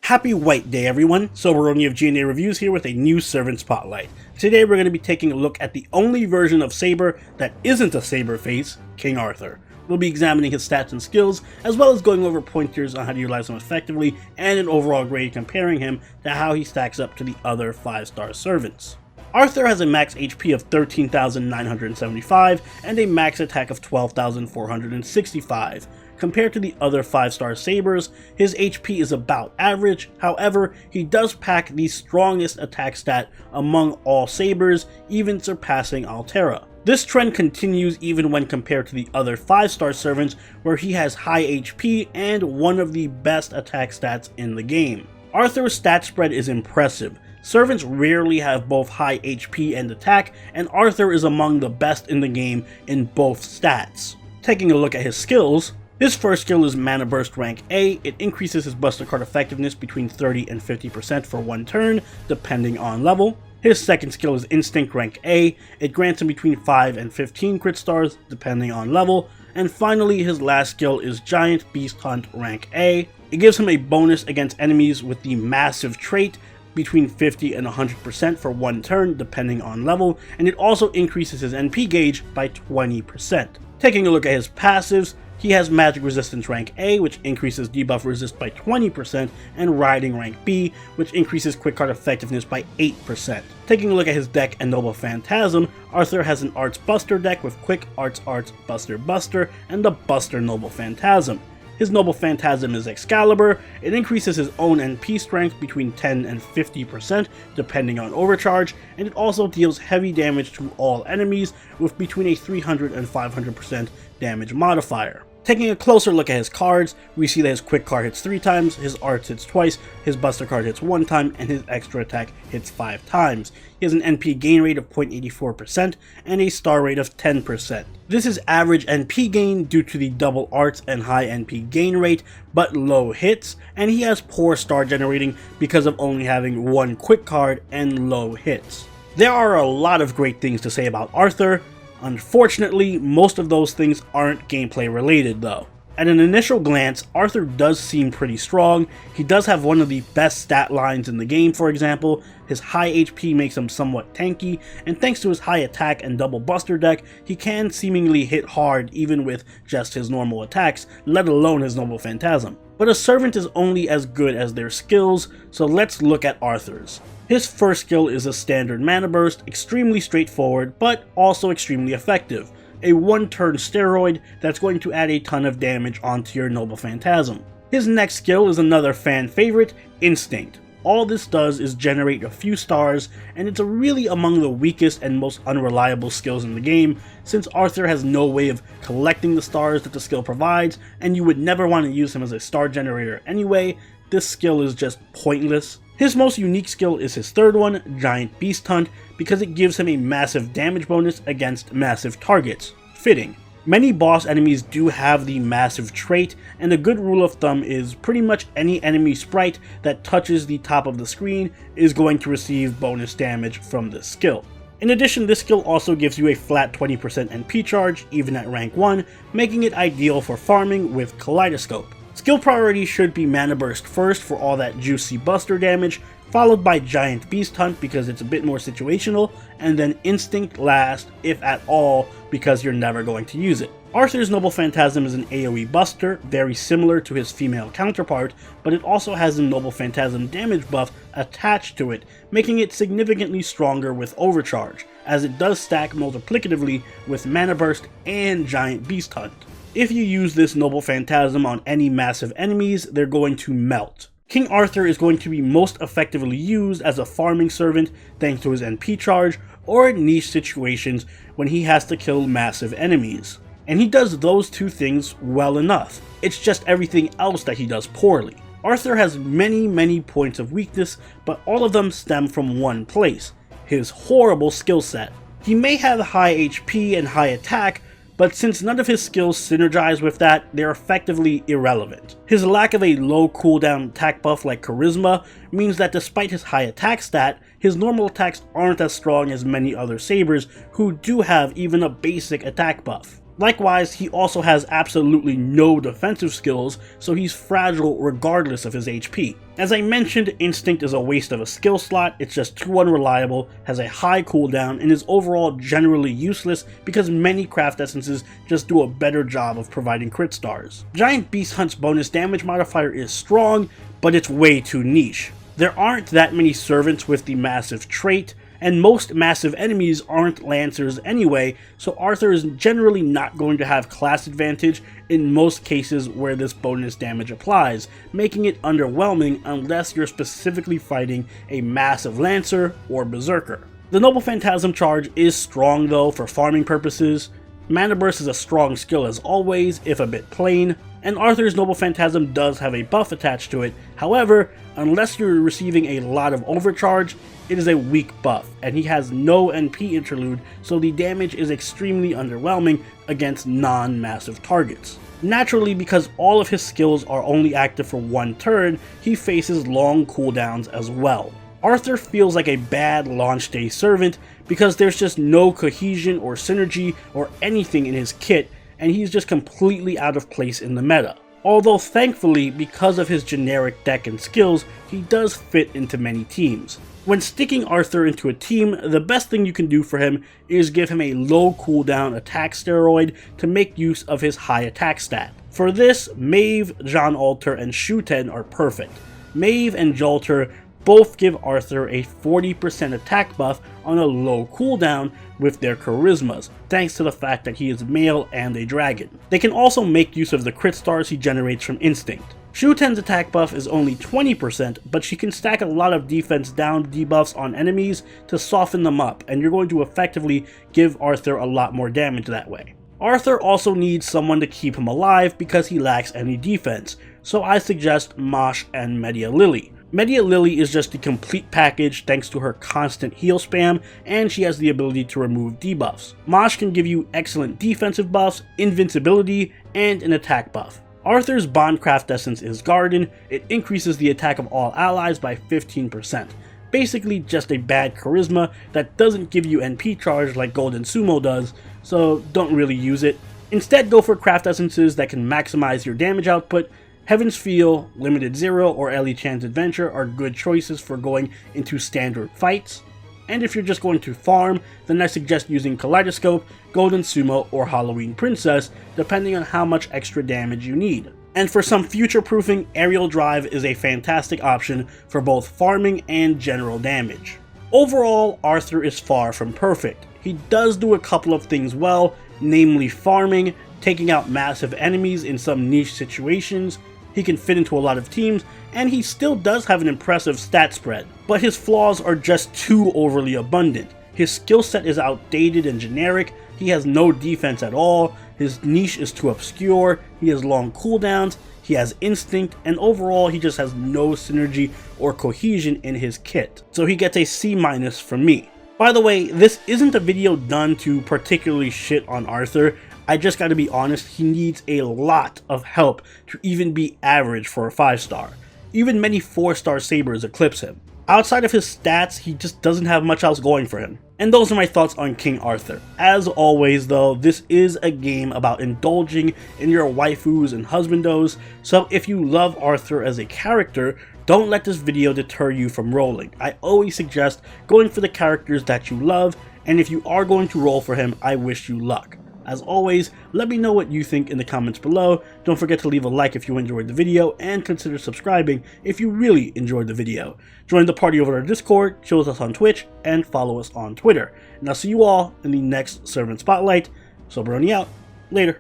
Happy White Day, everyone! Soberoni of G&A Reviews here with a new Servant Spotlight. Today we're going to be taking a look at the only version of Saber that isn't a Saber face, King Arthur. We'll be examining his stats and skills, as well as going over pointers on how to utilize him effectively, and an overall grade comparing him to how he stacks up to the other 5-star servants. Arthur has a max HP of 13,975 and a max attack of 12,465. Compared to the other 5-star sabers, his HP is about average. However, he does pack the strongest attack stat among all sabers, even surpassing Artoria. This trend continues even when compared to the other 5-star servants, where he has high HP and one of the best attack stats in the game. Arthur's stat spread is impressive. Servants rarely have both high HP and attack, and Arthur is among the best in the game in both stats. Taking a look at his skills, his first skill is Mana Burst rank A. It increases his Buster Card effectiveness between 30 and 50% for one turn, depending on level. His second skill is Instinct rank A. It grants him between 5 and 15 crit stars, depending on level. And finally, his last skill is Giant Beast Hunt rank A. It gives him a bonus against enemies with the Massive trait, between 50 and 100% for one turn, depending on level, and it also increases his NP gauge by 20%. Taking a look at his passives, he has Magic Resistance rank A, which increases debuff resist by 20%, and Riding rank B, which increases quick card effectiveness by 8%. Taking a look at his deck and Noble Phantasm, Arthur has an Arts Buster deck with Quick Arts Buster Buster, and the Buster Noble Phantasm. His Noble Phantasm is Excalibur. It increases his own NP strength between 10 and 50% depending on overcharge, and it also deals heavy damage to all enemies with between a 300 and 500% damage modifier. Taking a closer look at his cards, we see that his Quick card hits 3 times, his Arts hits twice, his Buster card hits 1 time, and his Extra attack hits 5 times. He has an NP gain rate of 0.84% and a star rate of 10%. This is average NP gain due to the double Arts and high NP gain rate, but low hits, and he has poor star generating because of only having 1 Quick card and low hits. There are a lot of great things to say about Arthur. Unfortunately, most of those things aren't gameplay related though. At an initial glance, Arthur does seem pretty strong. He does have one of the best stat lines in the game, for example. His high HP makes him somewhat tanky, and thanks to his high attack and double buster deck, he can seemingly hit hard even with just his normal attacks, let alone his Noble Phantasm. But a servant is only as good as their skills, so let's look at Arthur's. His first skill is a standard Mana Burst, extremely straightforward, but also extremely effective. A one-turn steroid that's going to add a ton of damage onto your Noble Phantasm. His next skill is another fan favorite, Instinct. All this does is generate a few stars, and it's really among the weakest and most unreliable skills in the game, since Arthur has no way of collecting the stars that the skill provides, and you would never want to use him as a star generator anyway. This skill is just pointless. His most unique skill is his third one, Giant Beast Hunt, because it gives him a massive damage bonus against massive targets. Fitting. Many boss enemies do have the massive trait, and a good rule of thumb is pretty much any enemy sprite that touches the top of the screen is going to receive bonus damage from this skill. In addition, this skill also gives you a flat 20% NP charge, even at rank 1, making it ideal for farming with Kaleidoscope. Skill priority should be Mana Burst first for all that juicy buster damage, followed by Giant Beast Hunt because it's a bit more situational, and then Instinct last, if at all, because you're never going to use it. Arthur's Noble Phantasm is an AoE buster, very similar to his female counterpart, but it also has a Noble Phantasm damage buff attached to it, making it significantly stronger with overcharge, as it does stack multiplicatively with Mana Burst and Giant Beast Hunt. If you use this Noble Phantasm on any massive enemies, they're going to melt. King Arthur is going to be most effectively used as a farming servant thanks to his NP charge, or in niche situations when he has to kill massive enemies. And he does those two things well enough. It's just everything else that he does poorly. Arthur has many points of weakness, but all of them stem from one place: his horrible skill set. He may have high HP and high attack, but since none of his skills synergize with that, they're effectively irrelevant. His lack of a low cooldown attack buff like Charisma means that despite his high attack stat, his normal attacks aren't as strong as many other sabers who do have even a basic attack buff. Likewise, he also has absolutely no defensive skills, so he's fragile regardless of his HP. As I mentioned, Instinct is a waste of a skill slot, it's just too unreliable, has a high cooldown, and is overall generally useless because many craft essences just do a better job of providing crit stars. Giant Beast Hunt's bonus damage modifier is strong, but it's way too niche. There aren't that many servants with the massive trait, and most massive enemies aren't lancers anyway, so Arthur is generally not going to have class advantage in most cases where this bonus damage applies, making it underwhelming unless you're specifically fighting a massive lancer or berserker. The Noble Phantasm charge is strong though for farming purposes. Mana Burst is a strong skill as always, if a bit plain, and Arthur's Noble Phantasm does have a buff attached to it. However, unless you're receiving a lot of overcharge, it is a weak buff, and he has no NP interlude, so the damage is extremely underwhelming against non-massive targets. Naturally, because all of his skills are only active for one turn, he faces long cooldowns as well. Arthur feels like a bad launch day servant because there's just no cohesion or synergy or anything in his kit, and he's just completely out of place in the meta. Although thankfully, because of his generic deck and skills, he does fit into many teams. When sticking Arthur into a team, the best thing you can do for him is give him a low cooldown attack steroid to make use of his high attack stat. For this, Maeve, John Alter, and Shuten are perfect. Maeve and Jolter both give Arthur a 40% attack buff on a low cooldown with their charismas, thanks to the fact that he is male and a dragon. They can also make use of the crit stars he generates from Instinct. Shuten's attack buff is only 20%, but she can stack a lot of defense down debuffs on enemies to soften them up, and you're going to effectively give Arthur a lot more damage that way. Arthur also needs someone to keep him alive because he lacks any defense, so I suggest Mosh and Media Lily. Media Lily is just the complete package thanks to her constant heal spam, and she has the ability to remove debuffs. Mosh can give you excellent defensive buffs, invincibility, and an attack buff. Arthur's Bondcraft Essence is Garden. It increases the attack of all allies by 15%. Basically just a bad charisma that doesn't give you NP charge like Golden Sumo does, so don't really use it. Instead, go for craft essences that can maximize your damage output. Heaven's Feel, Limited Zero, or Ellie Chan's Adventure are good choices for going into standard fights. And if you're just going to farm, then I suggest using Kaleidoscope, Golden Sumo, or Halloween Princess, depending on how much extra damage you need. And for some future-proofing, Aerial Drive is a fantastic option for both farming and general damage. Overall, Arthur is far from perfect. He does do a couple of things well, namely farming, taking out massive enemies in some niche situations. He can fit into a lot of teams, and he still does have an impressive stat spread, but his flaws are just too overly abundant. His skill set is outdated and generic, he has no defense at all, his niche is too obscure, he has long cooldowns, he has instinct, and overall he just has no synergy or cohesion in his kit. So he gets a C- from me. By the way, this isn't a video done to particularly shit on Arthur. I just gotta be honest, he needs a lot of help to even be average for a 5-star. Even many 4-star sabers eclipse him. Outside of his stats, he just doesn't have much else going for him. And those are my thoughts on King Arthur. As always though, this is a game about indulging in your waifus and husbandos, so if you love Arthur as a character, don't let this video deter you from rolling. I always suggest going for the characters that you love, and if you are going to roll for him, I wish you luck. As always, let me know what you think in the comments below. Don't forget to leave a like if you enjoyed the video, and consider subscribing if you really enjoyed the video. Join the party over at our Discord, chill with us on Twitch, and follow us on Twitter. And I'll see you all in the next Servant Spotlight. Soberoni out. Later.